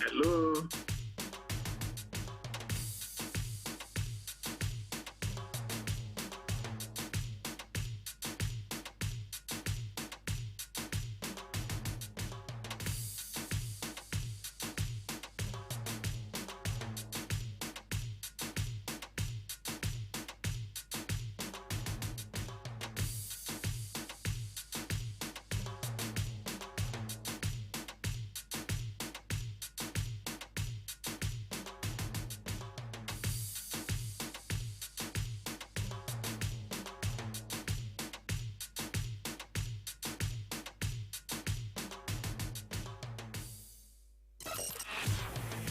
Hello.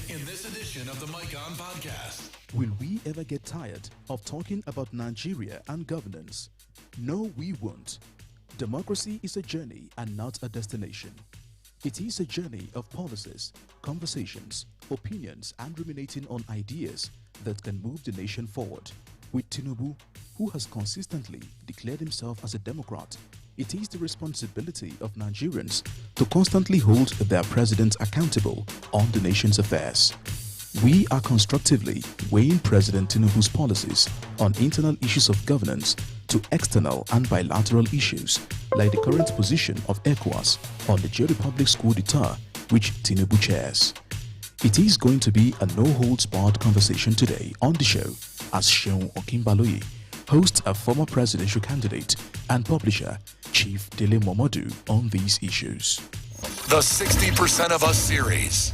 In this edition of the Mike On Podcast. Will we ever get tired of talking about Nigeria and governance? No, we won't. Democracy is a journey and not a destination. It is a journey of policies, conversations, opinions, and ruminating on ideas that can move the nation forward. With Tinubu, who has consistently declared himself as a Democrat, it is the responsibility of Nigerians to constantly hold their president accountable on the nation's affairs. We are constructively weighing President Tinubu's policies on internal issues of governance to external and bilateral issues like the current position of ECOWAS on the J-Republic School d'Etat, which Tinubu chairs. It is going to be a no-holds-barred conversation today on the show as Seun Okinbaloye hosts a former presidential candidate and publisher, Chief Dele Momodu, on these issues. The 60% of Us series.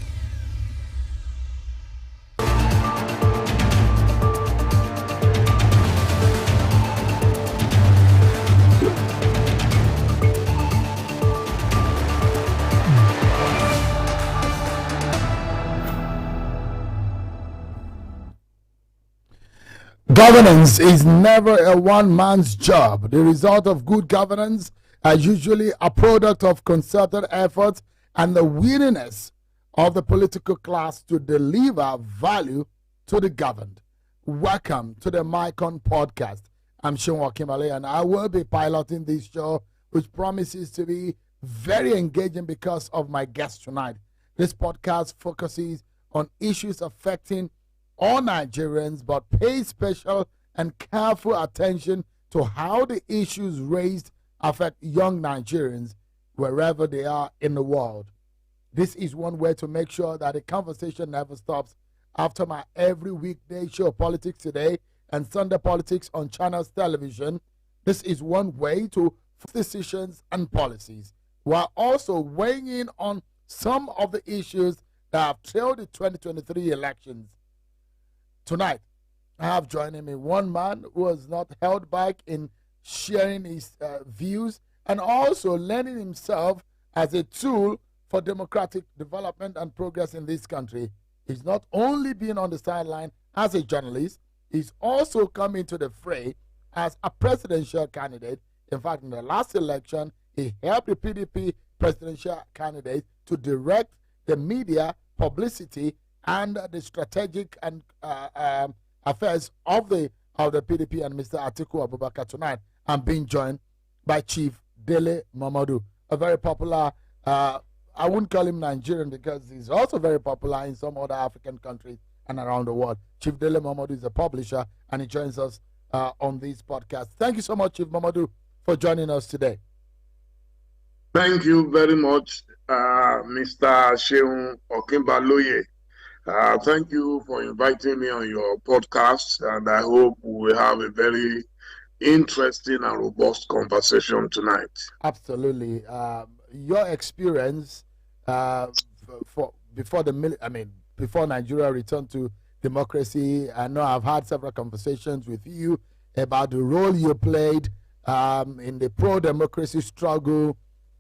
Governance is never a one-man's job. The result of good governance are usually a product of concerted effort and the willingness of the political class to deliver value to the governed. Welcome to the Micon Podcast. I'm Seun Okinbaloye, and I will be piloting this show, which promises to be very engaging because of my guest tonight. This podcast focuses on issues affecting all Nigerians, but pay special and careful attention to how the issues raised affect young Nigerians wherever they are in the world. This is one way to make sure that the conversation never stops. After my every weekday show, Politics Today and Sunday Politics on Channels Television, this is one way to decisions and policies, while also weighing in on some of the issues that have trailed the 2023 elections. Tonight, I have joining me one man who has not held back in sharing his views and also lending himself as a tool for democratic development and progress in this country. He's not only been on the sideline as a journalist, he's also come into the fray as a presidential candidate. In fact, in the last election, he helped the PDP presidential candidate to direct the media, publicity, and the strategic and affairs of the PDP and Mr. Atiku Abubakar. Tonight, I'm being joined by Chief Dele Momodu, a very popular, I wouldn't call him Nigerian because he's also very popular in some other African countries and around the world. Chief Dele Momodu is a publisher, and he joins us on this podcast. Thank you so much, Chief Momodu, for joining us today. Thank you very much, Mr. Seun Okinbaloye. Thank you for inviting me on your podcast, and I hope we will have a very interesting and robust conversation tonight. Absolutely. Your experience before Nigeria returned to democracy, I know I've had several conversations with you about the role you played in the pro-democracy struggle,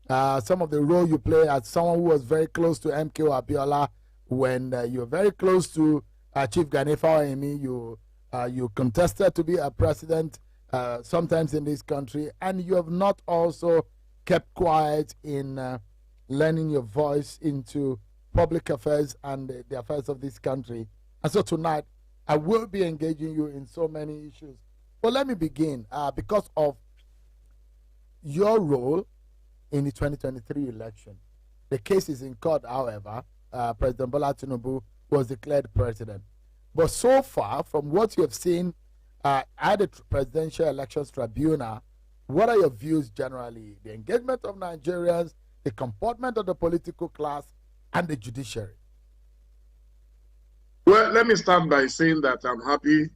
some of the role you played as someone who was very close to MKO Abiola. When you were very close to Chief Gani Fawemi, you contested to be a president sometimes in this country, and you have not also kept quiet in lending your voice into public affairs and the affairs of this country. And so tonight, I will be engaging you in so many issues. But let me begin because of your role in the 2023 election. The case is in court, however, President Bola Tinubu was declared president. But so far, from what you have seen at the Presidential Elections Tribunal, what are your views generally? The engagement of Nigerians, the comportment of the political class, and the judiciary? Well, let me start by saying that I'm happy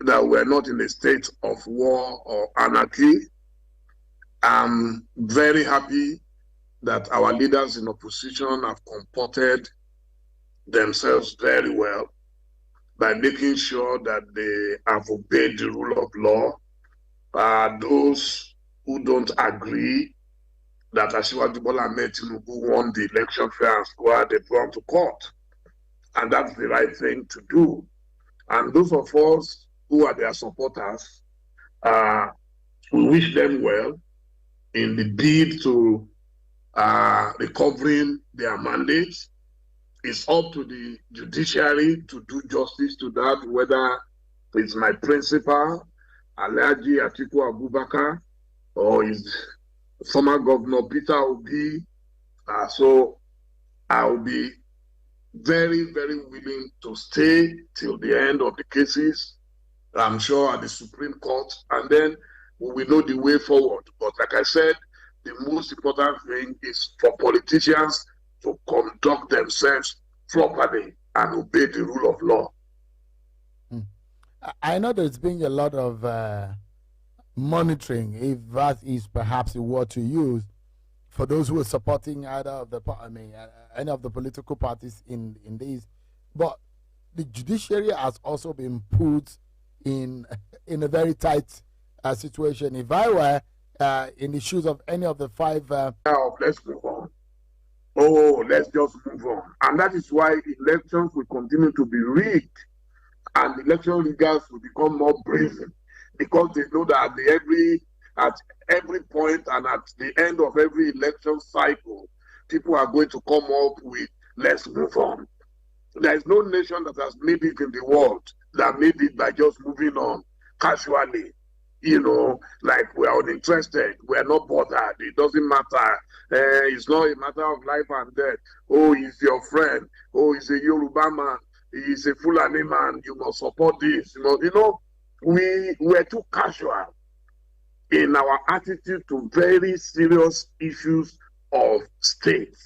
that we're not in a state of war or anarchy. I'm very happy that our leaders in opposition have comported themselves very well by making sure that they have obeyed the rule of law. Those who don't agree that Asiwaju Bola Ahmed Tinubu won the election fair and square, they've gone to court. And that's the right thing to do. And those of us who are their supporters, we wish them well in the bid to recovering their mandates. It's up to the judiciary to do justice to that, whether it's my principal, Alhaji Atiku Abubakar, or his former governor, Peter Obi. So I'll be very, very willing to stay till the end of the cases, I'm sure, at the Supreme Court, and then we will know the way forward. But like I said, the most important thing is for politicians to conduct themselves properly and obey the rule of law. I know there's been a lot of monitoring, if that is perhaps a word to use, for those who are supporting either of the, any of the political parties in this. But the judiciary has also been put in a very tight situation. If I were in the shoes of any of the five... let's move on. Oh, let's just move on. And that is why elections will continue to be rigged, and election riggers will become more brazen, because they know that at every point and at the end of every election cycle, people are going to come up with, let's move on. There is no nation that has made it in the world that made it by just moving on casually. You know, like we are uninterested, we are not bothered, it doesn't matter. It's not a matter of life and death. Oh, he's your friend. Oh, he's a Yoruba man. He's a Fulani man. You must support this. We're too casual in our attitude to very serious issues of state.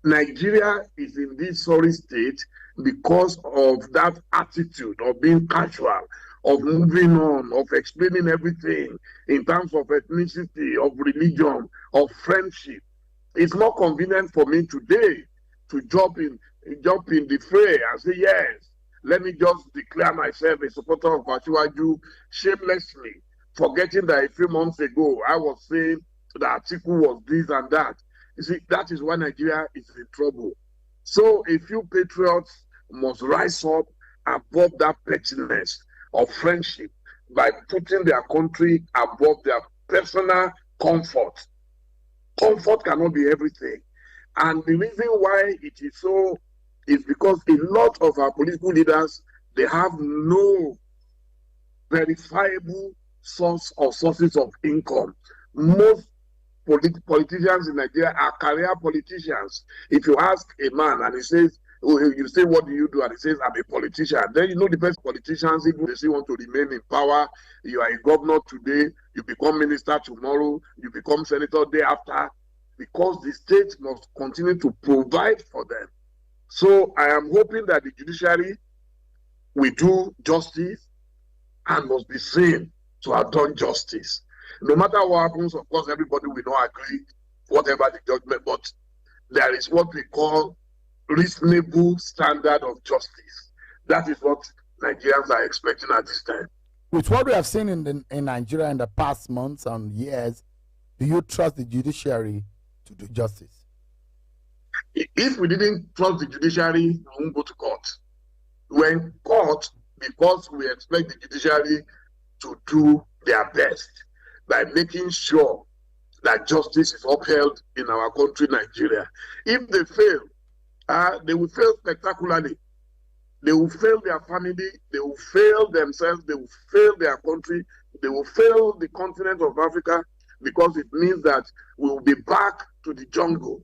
Nigeria is in this sorry state because of that attitude of being casual, of moving on, of explaining everything in terms of ethnicity, of religion, of friendship. It's more convenient for me today to jump in the fray and say, yes, let me just declare myself a supporter of Asiwaju shamelessly, forgetting that a few months ago I was saying that Atiku was this and that. You see, that is why Nigeria is in trouble. So a few patriots must rise up above that pettiness of friendship by putting their country above their personal comfort. Comfort cannot be everything. And the reason why it is so is because a lot of our political leaders, they have no verifiable source or sources of income. Most politicians in Nigeria are career politicians. If you ask a man and he says, oh, you say, what do you do? And he says, I'm a politician. Then you know the best politicians, even if they still want to remain in power, you are a governor today, you become minister tomorrow, you become senator day after, because the state must continue to provide for them. So I am hoping that the judiciary will do justice and must be seen to have done justice. No matter what happens, of course, everybody will not agree, whatever the judgment, but there is what we call reasonable standard of justice. That is what Nigerians are expecting at this time. With what we have seen in Nigeria in the past months and years, do you trust the judiciary to do justice? If we didn't trust the judiciary, we won't go to court. We're in court because we expect the judiciary to do their best by making sure that justice is upheld in our country, Nigeria. If they fail, they will fail spectacularly. They will fail their family, they will fail themselves, they will fail their country, they will fail the continent of Africa, because it means that we will be back to the jungle.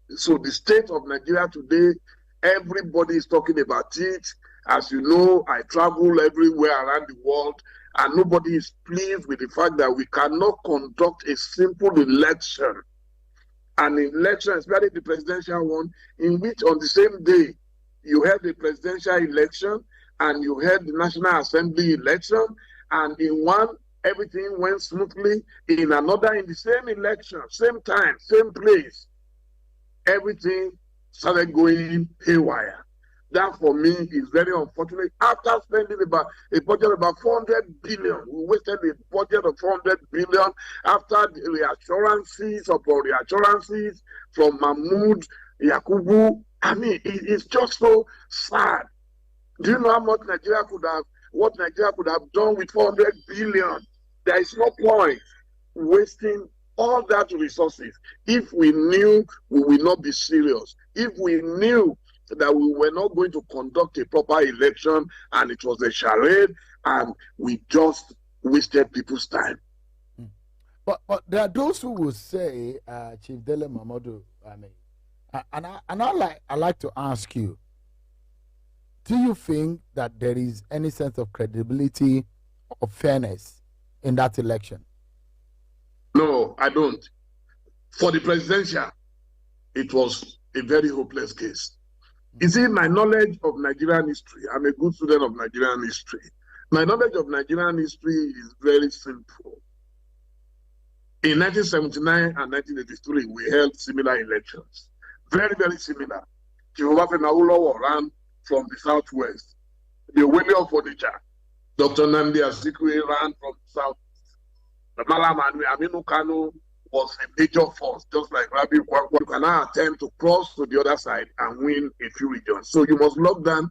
So the state of Nigeria today, everybody is talking about it. As you know, I travel everywhere around the world, and nobody is pleased with the fact that we cannot conduct a simple election, an election, especially the presidential one, in which on the same day you had the presidential election and you had the National Assembly election, and in one everything went smoothly, in another in the same election, same time, same place, everything started going haywire. That for me is very unfortunate. After spending about a budget of about 400 billion, we wasted a budget of 400 billion after the reassurances upon reassurances from Mahmoud, Yakubu. I mean, it's just so sad. Do you know how much Nigeria could have, what Nigeria could have done with 400 billion? There is no point wasting all that resources if we knew we will not be serious, if we knew that we were not going to conduct a proper election and it was a charade and we just wasted people's time. But there are those who will say, Chief Dele Momodu, I mean, I like to ask you, do you think that there is any sense of credibility or fairness in that election? No, I don't. For the presidential, it was a very hopeless case. You see, my knowledge of Nigerian history, I'm a good student of Nigerian history. My knowledge of Nigerian history is very simple. In 1979 and 1983, we held similar elections. Very, very similar. Jehovah Awolowo ran from the southwest. The Owele of Onitsha, Dr. Nnamdi Azikiwe ran from the south. The Malam Aminu Kano was a major force, just like Rabi Kwankwa. You cannot attempt to cross to the other side and win a few regions. So you must lock down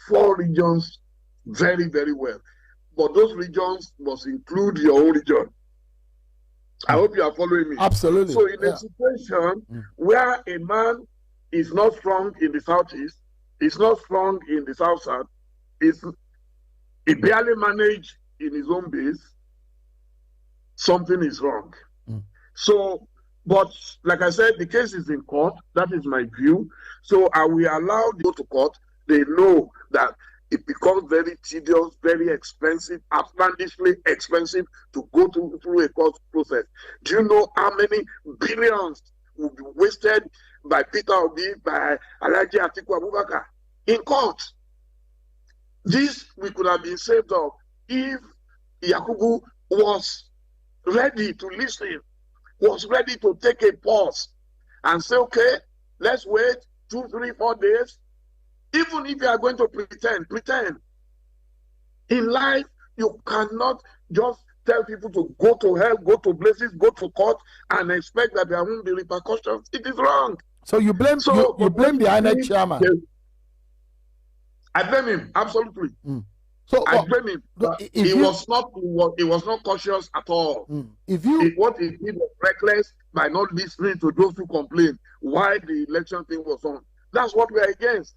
4 regions very, very well. But those regions must include your own region. I hope you are following me. Absolutely. So in a situation where a man is not strong in the southeast, is not strong in the south, he barely managed in his own base, something is wrong. So, but like I said, the case is in court. That is my view. So I will allow them to go to court. They know that it becomes very tedious, very expensive, outlandishly expensive to go through a court process. Do you know how many billions will be wasted by Peter Obi, by Alhaji Atiku Abubakar in court? This we could have been saved of if Yakubu was ready to listen, was ready to take a pause and say, okay, let's wait 2, 3, 4 days. Even if you are going to pretend. In life, you cannot just tell people to go to hell, go to places, go to court, and expect that there won't be repercussions. It is wrong. So you blame you blame the INEC chairman. I blame him, absolutely. So I blame him. He was not cautious at all. What he did was reckless by not listening to those who complained why the election thing was on. That's what we are against.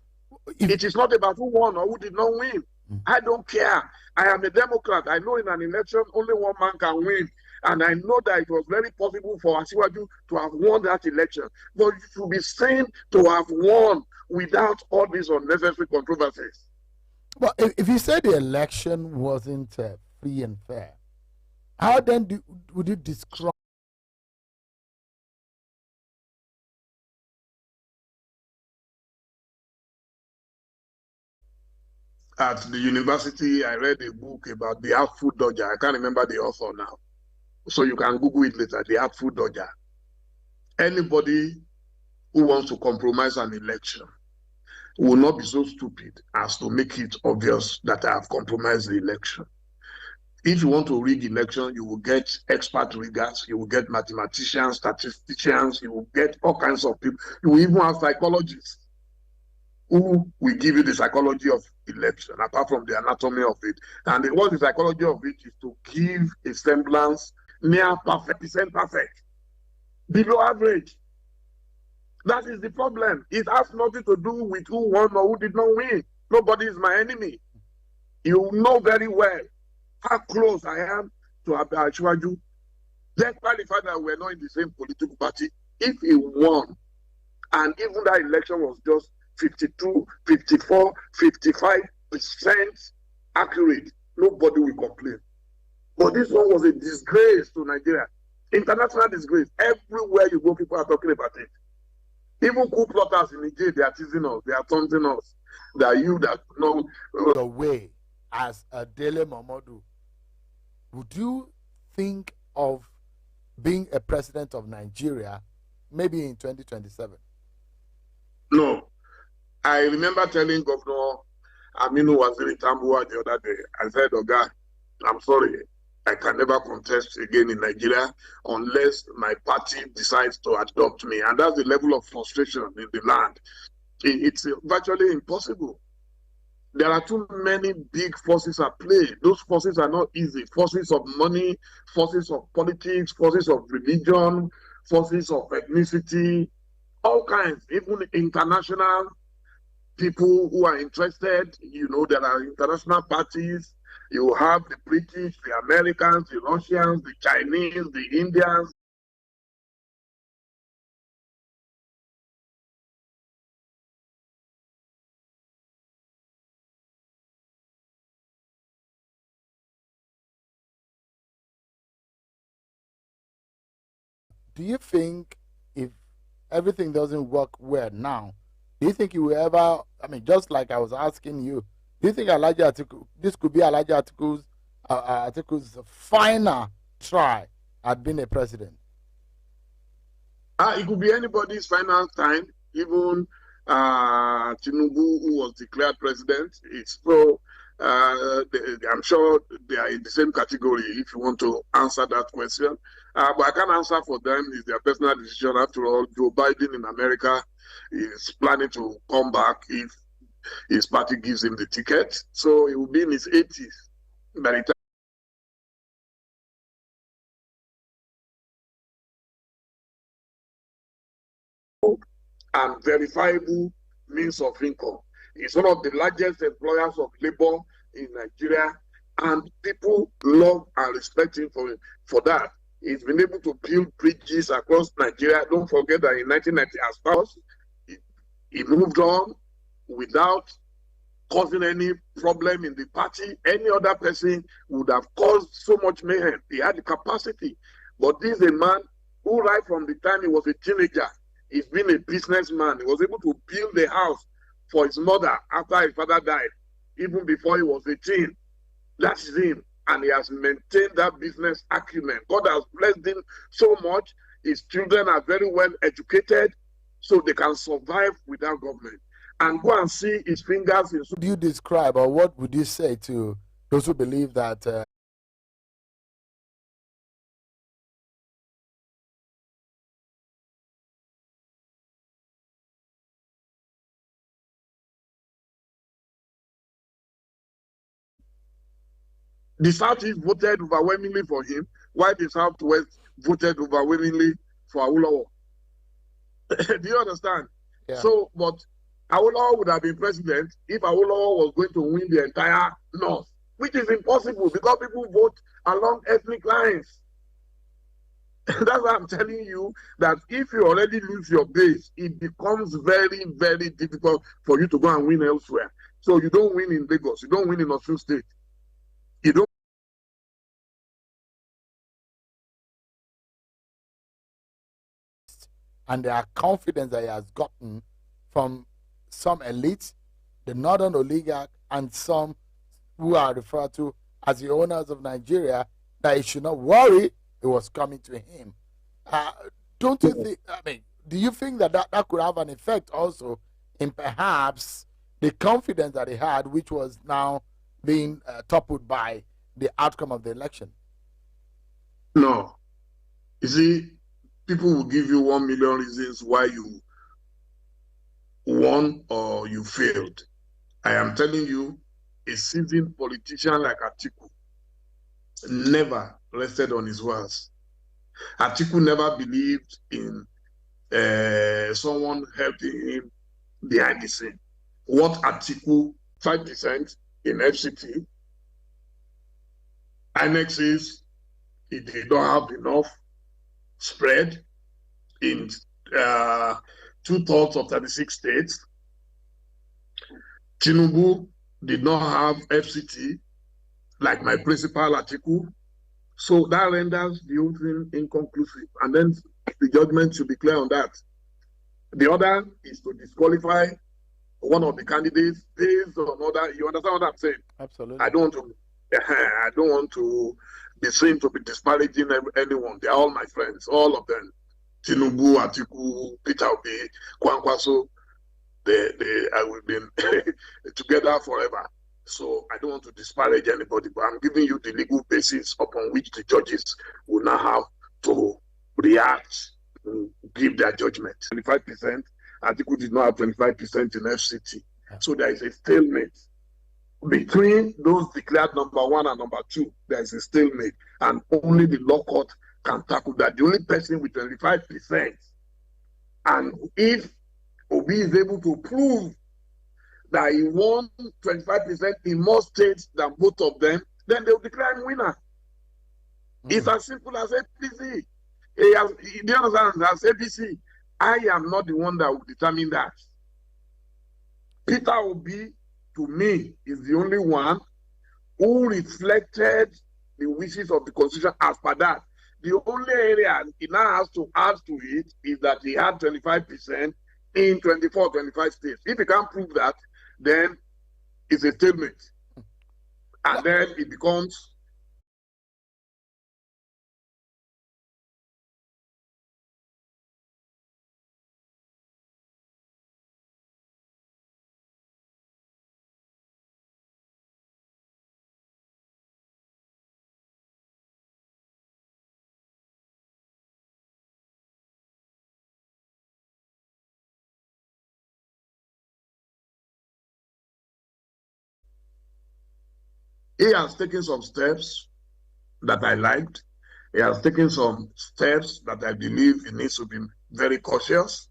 It is not about who won or who did not win. I don't care. I am a Democrat. I know in an election only one man can win. And I know that it was very possible for Asiwaju to have won that election. But it should be seen to have won without all these unnecessary controversies. But if you say the election wasn't free and fair, how then would you describe? At the university, I read a book about the Artful Dodger. I can't remember the author now. So you can Google it later, the Artful Dodger. Anybody who wants to compromise an election will not be so stupid as to make it obvious that I have compromised the election. If you want to rig election, you will get expert riggers, you will get mathematicians, statisticians, you will get all kinds of people. You will even have psychologists who will give you the psychology of election, apart from the anatomy of it. And what the psychology of it is to give a semblance near perfect, percent perfect, below average. That is the problem. It has nothing to do with who won or who did not win. Nobody is my enemy. You know very well how close I am to Asiwaju. Despite the fact that we're not in the same political party, if he won, And even that election was just 52, 54, 55% accurate. Nobody will complain. But this one was a disgrace to Nigeria. International disgrace. Everywhere you go, people are talking about it. Even coup plotters in Nigeria, they are teasing us. They are taunting us. That you that know. The way as a Dele Momodu, would you think of being a president of Nigeria maybe in 2027? No. I remember telling Governor Aminu Waziri Tambuwa the other day, I said, Oga, I'm sorry, I can never contest again in Nigeria unless my party decides to adopt me. And that's the level of frustration in the land. It's virtually impossible. There are too many big forces at play. Those forces are not easy. Forces of money, forces of politics, forces of religion, forces of ethnicity, all kinds, even international people who are interested. You know, there are international parties. You have the British, the Americans, the Russians, the Chinese, the Indians. Do you think if everything doesn't work well now, do you think you will ever, I mean, just like I was asking you, do you think Elijah Atiku, this could be Elijah Atiku's final try at being a president? It could be anybody's final time, even Tinubu, who was declared president. It's so, I'm sure they are in the same category if you want to answer that question. But I can't answer for them. It's their personal decision. After all, Joe Biden in America is planning to come back if his party gives him the ticket. So he will be in his 80s by the time. And verifiable means of income. It's one of the largest employers of labor in Nigeria, and people love and respect him for that. He's been able to build bridges across Nigeria. Don't forget that in 1990, as far as he moved on without causing any problem in the party. Any other person would have caused so much mayhem. He had the capacity. But this is a man who, right from the time he was a teenager, he's been a businessman. He was able to build a house for his mother after his father died, even before he was 18. That's him. And he has maintained that business acumen. God has blessed him so much. His children are very well educated, so they can survive without government. And go and see his fingers. Would you describe, or what would you say to those who believe that the Southeast voted overwhelmingly for him, while the Southwest voted overwhelmingly for Awolowo? Do you understand? Yeah. So, but Awolowo would have been president if Awolowo was going to win the entire North, which is impossible because people vote along ethnic lines. That's why I'm telling you that if you already lose your base, it becomes very, very difficult for you to go and win elsewhere. So you don't win in Lagos, you don't win in Osun State. You don't. and there are confidence that he has gotten from some elites, the northern oligarch, and some who are referred to as the owners of Nigeria, that he should not worry, it was coming to him. Don't you think, I mean, do you think that, that could have an effect also in perhaps the confidence that he had, which was now being toppled by the outcome of the election? No. You see, people will give you 1 million reasons why you won or you failed. I am telling you, a seasoned politician like Atiku never rested on his words. Atiku never believed in someone helping him behind the scene. What Atiku, 5% in FCT, INEC says they don't have enough spread in 2/3 of 36 states. Tinubu did not have FCT, like my principal Atiku. So that renders the whole thing inconclusive. And then the judgment should be clear on that. The other is to disqualify one of the candidates based on other. You understand what I'm saying? Absolutely. I don't want to be seen to be disparaging anyone. They are all my friends, all of them. Tinubu, Atiku, Peter Obi, Kwankwaso, they have been together forever. So I don't want to disparage anybody, but I'm giving you the legal basis upon which the judges will now have to react, give their judgment. 25%, Atiku did not have 25% in FCT. So there is a stalemate. Between those declared number one and number two, there is a stalemate, and only the law court can tackle that. The only person with 25%, and if Obi is able to prove that he won 25% in more states than both of them, then they will declare him winner. It's as simple as APC. Do you understand? As APC, I am not the one that will determine that. Peter Obi, to me, is the only one who reflected the wishes of the Constitution as per that. The only area he now has to add to it is that he had 25% in 24, 25 states. If he can't prove that, then it's a statement. And then it becomes he has taken some steps that I liked. He has taken some steps that I believe he needs to be very cautious.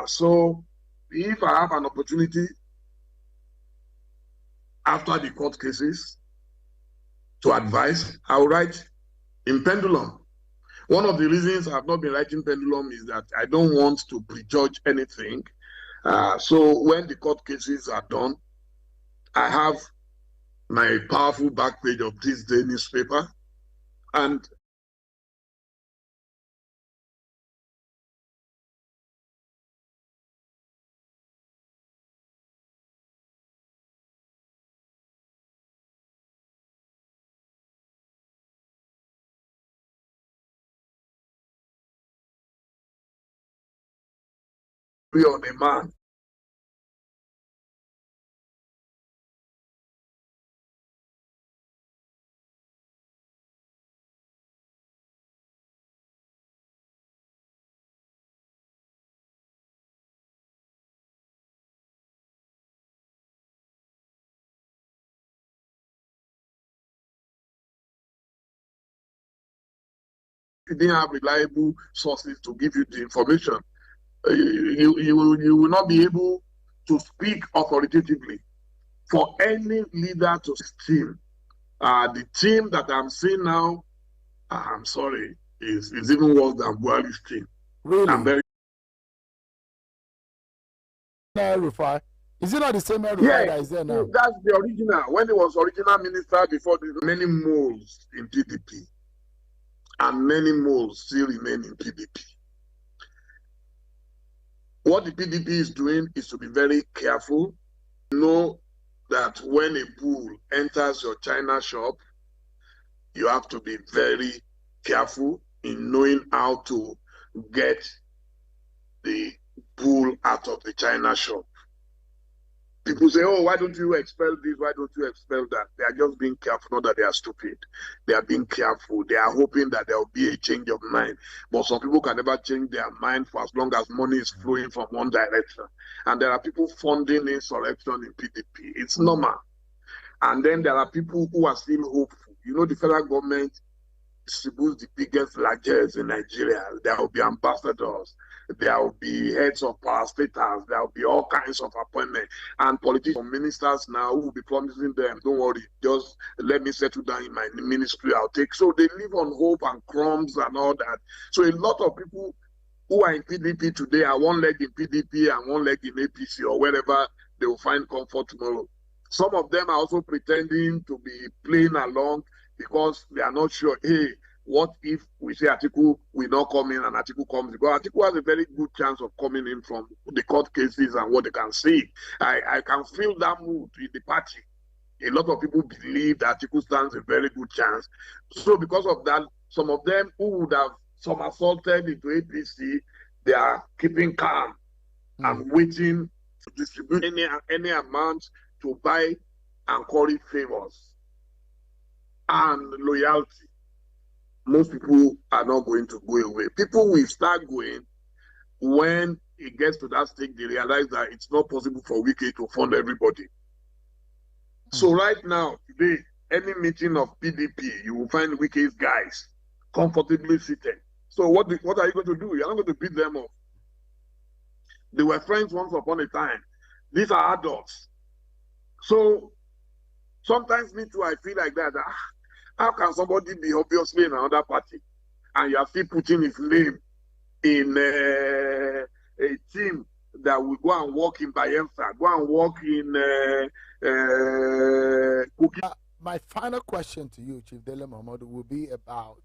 So if I have an opportunity after the court cases to advise, I will write in Pendulum. One of the reasons I've not been writing Pendulum is that I don't want to prejudge anything. So when the court cases are done, I have my powerful back page of this day newspaper, and be on a man. If you didn't have reliable sources to give you the information, you will not be able to speak authoritatively. For any leader to team, the team that I'm seeing now, I'm sorry, is even worse than Buhari's team. Really? I'm very El-Rufai. Is it not the same El-Rufai that is there now? That's the original. When he was original minister before, there were many moles in PDP, and many moles still remain in PDP. What the PDP is doing is to be very careful. Know that when a bull enters your China shop, you have to be very careful in knowing how to get the bull out of the China shop. People say, oh, why don't you expel this? Why don't you expel that? They are just being careful, not that they are stupid. They are being careful. They are hoping that there will be a change of mind. But some people can never change their mind for as long as money is flowing from one direction. And there are people funding insurrection in PDP. It's normal. And then there are people who are still hopeful. You know, the federal government distributes the biggest largesse in Nigeria. There will be ambassadors. There will be heads of parastatals. There will be all kinds of appointments. And politicians, ministers now who will be promising them, don't worry, just let me settle down in my ministry, I'll take. So they live on hope and crumbs and all that. So a lot of people who are in PDP today are one leg in PDP and one leg in APC or wherever they will find comfort tomorrow. Some of them are also pretending to be playing along because they are not sure, hey, what if we say Atiku will not come in and Atiku comes? Because Atiku has a very good chance of coming in from the court cases and what they can see. I can feel that mood in the party. A lot of people believe that Atiku stands a very good chance. So because of that, some of them who would have somersaulted into APC, they are keeping calm and waiting to distribute any amount to buy and curry favors and loyalty. Most people are not going to go away. People will start going when it gets to that stage, they realize that it's not possible for Wike to fund everybody. So right now, today, any meeting of PDP, you will find Wike's guys comfortably seated. So what are you going to do? You're not going to beat them up. They were friends once upon a time. These are adults. So sometimes me too, I feel like that. How can somebody be obviously in another party and you are still putting his name in a team that will go and work in Bayelsa, go and work in Kogi? My final question to you, Chief Dele Momodu, will be about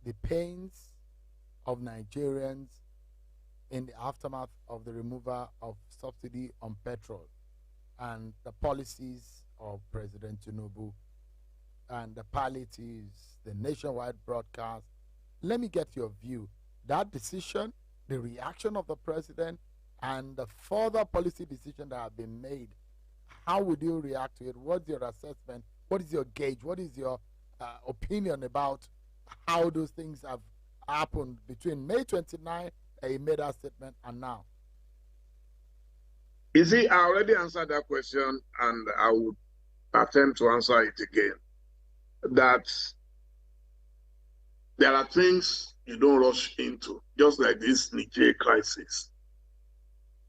the pains of Nigerians in the aftermath of the removal of subsidy on petrol and the policies of President Tinubu and the palliatives, the nationwide broadcast. Let me get your view. That decision, the reaction of the president, and the further policy decisions that have been made, how would you react to it? What's your assessment? What is your gauge? What is your opinion about how those things have happened between May 29, he made that statement, and now? You see, I already answered that question, and I would attempt to answer it again. That there are things you don't rush into, just like this Niger crisis.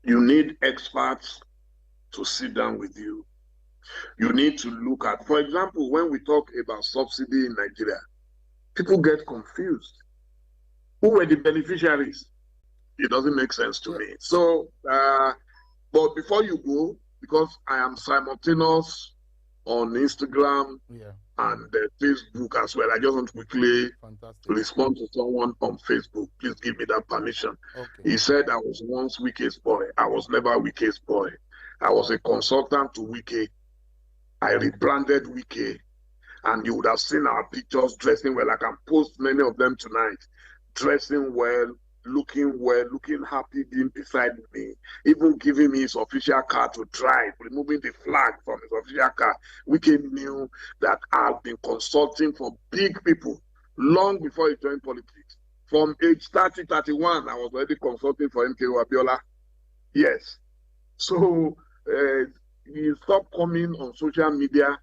You need experts to sit down with you. You need to look at, for example, when we talk about subsidy in Nigeria, people get confused. Who were the beneficiaries? It doesn't make sense to me. So, but before you go, because I am simultaneous on Instagram and Facebook as well, I just want to quickly respond to someone on Facebook. Please give me that permission. He said I was once Wike's boy. I was never Wike's boy. I was a consultant to Wike. I rebranded Wike, and you would have seen our pictures dressing well. I can post many of them tonight. Dressing well, looking happy, being beside me, even giving me his official car to drive, removing the flag from his official car. Wike knew that I've been consulting for big people long before he joined politics. From age 30, 31, I was already consulting for MKO Abiola. Yes. So you stop coming on social media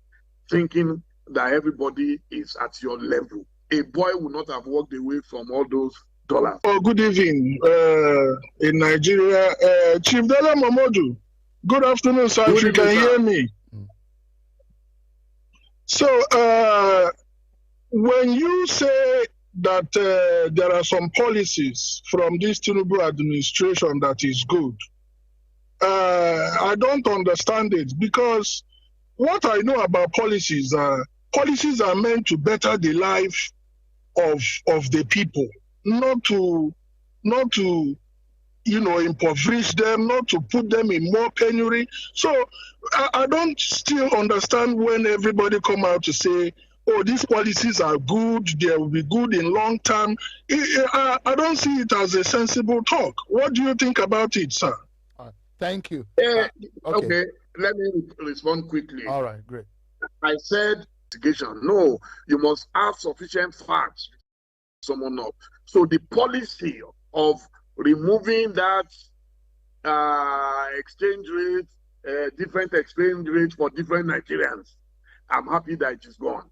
thinking that everybody is at your level. A boy would not have walked away from all those dollars. Oh, good evening in Nigeria. Chief Dele Momodu, good afternoon, sir, if you can hear me. So, when you say that there are some policies from this Tinubu administration that is good, I don't understand it, because what I know about policies are meant to better the life of the people, not to impoverish them, not to put them in more penury. So I don't still understand when everybody come out to say, oh, these policies are good, they will be good in long term. I don't see it as a sensible talk. What do you think about it, sir? Thank you. Okay, let me respond quickly. All right, great. I said investigation. No, you must have sufficient facts to someone up. So the policy of removing that exchange rate, different exchange rates for different Nigerians, I'm happy that it is gone.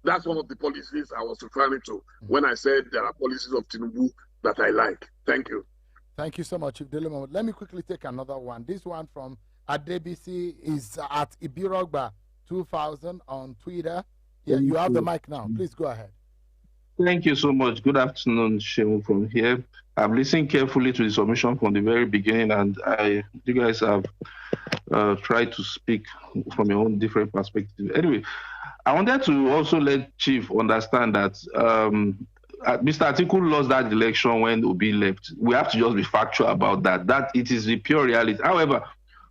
That's one of the policies I was referring to when I said there are policies of Tinubu that I like. Thank you. Thank you so much, Chief Dele Momodu. Let me quickly take another one. This one from Adebisi is at Ibirogba 2000 on Twitter. Yeah, you have the mic now. Please go ahead. Thank you so much. Good afternoon, Shehu from here. I've listened carefully to the submission from the very beginning, and you guys have tried to speak from your own different perspective. Anyway, I wanted to also let Chief understand that Mr. Atiku lost that election when Obi left. We have to just be factual about that. That it is the pure reality. However,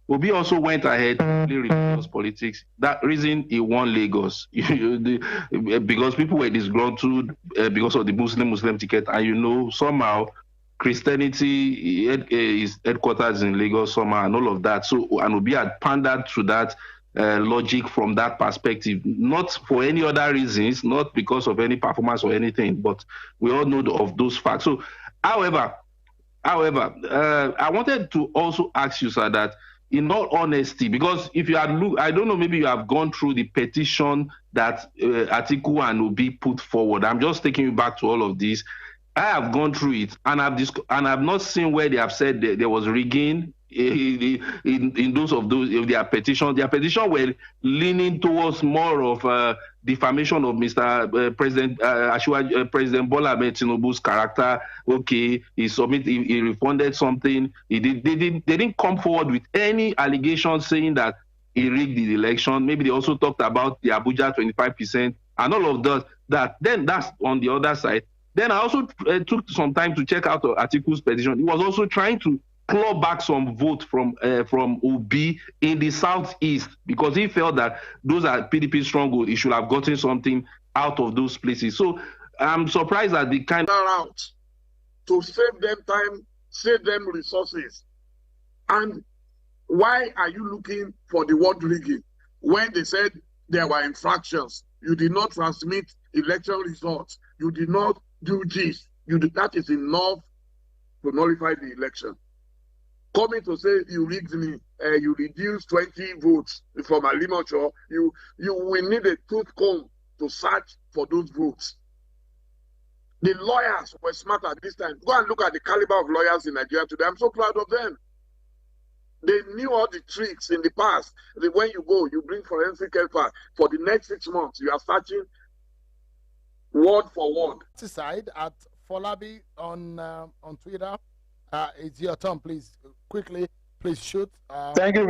Obi also went ahead to play religious politics. That reason he won Lagos because people were disgruntled because of the Muslim ticket, and somehow Christianity is headquarters in Lagos somehow and all of that. So and Obi had pandered to that logic from that perspective, not for any other reasons, not because of any performance or anything, but we all know of those facts. So, however, I wanted to also ask you, sir, that in all honesty, because if you had looked, I don't know, maybe you have gone through the petition that Atiku and Obi put forward. I'm just taking you back to all of this. I have gone through it, and I've not seen where they have said there was rigging in those their petition. Their petition were leaning towards more of defamation of Mr. President President Bola Ahmed Tinubu's character. Okay, he refunded something. They didn't come forward with any allegations saying that he rigged the election. Maybe they also talked about the Abuja 25% and all of that. Then that's on the other side. Then I also took some time to check out Atiku's petition. He was also trying to claw back some vote from Obi in the southeast because he felt that those are PDP stronghold. He should have gotten something out of those places. So I'm surprised that the kind of out to save them time, save them resources. And why are you looking for the word rigging when they said there were infractions? You did not transmit election results. You did not do this. That is enough to nullify the election. Coming to say you rigged me, you reduced 20 votes from Alimocho, you will need a tooth comb to search for those votes. The lawyers were smart at this time. Go and look at the caliber of lawyers in Nigeria today. I'm so proud of them. They knew all the tricks in the past. When you go, you bring forensic helper. For the next 6 months, you are searching word for word. Side at Folabi on Twitter. It's your turn, please. Quickly, please shoot. Thank you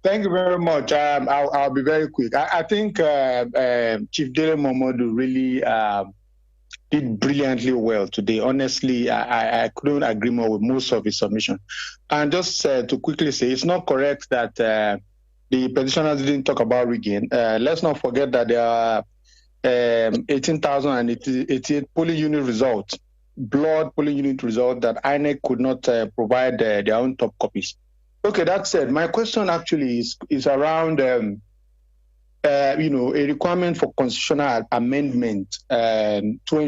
Thank you very much. I'll be very quick. I think Chief Dele Momodu really did brilliantly well today. Honestly, I couldn't agree more with most of his submission. And just to quickly say, it's not correct that the petitioners didn't talk about rigging. Let's not forget that there are 18,088 polling unit results, blood polling unit results that INEC could not provide their own top copies. Okay, that said, my question actually is around a requirement for constitutional amendment to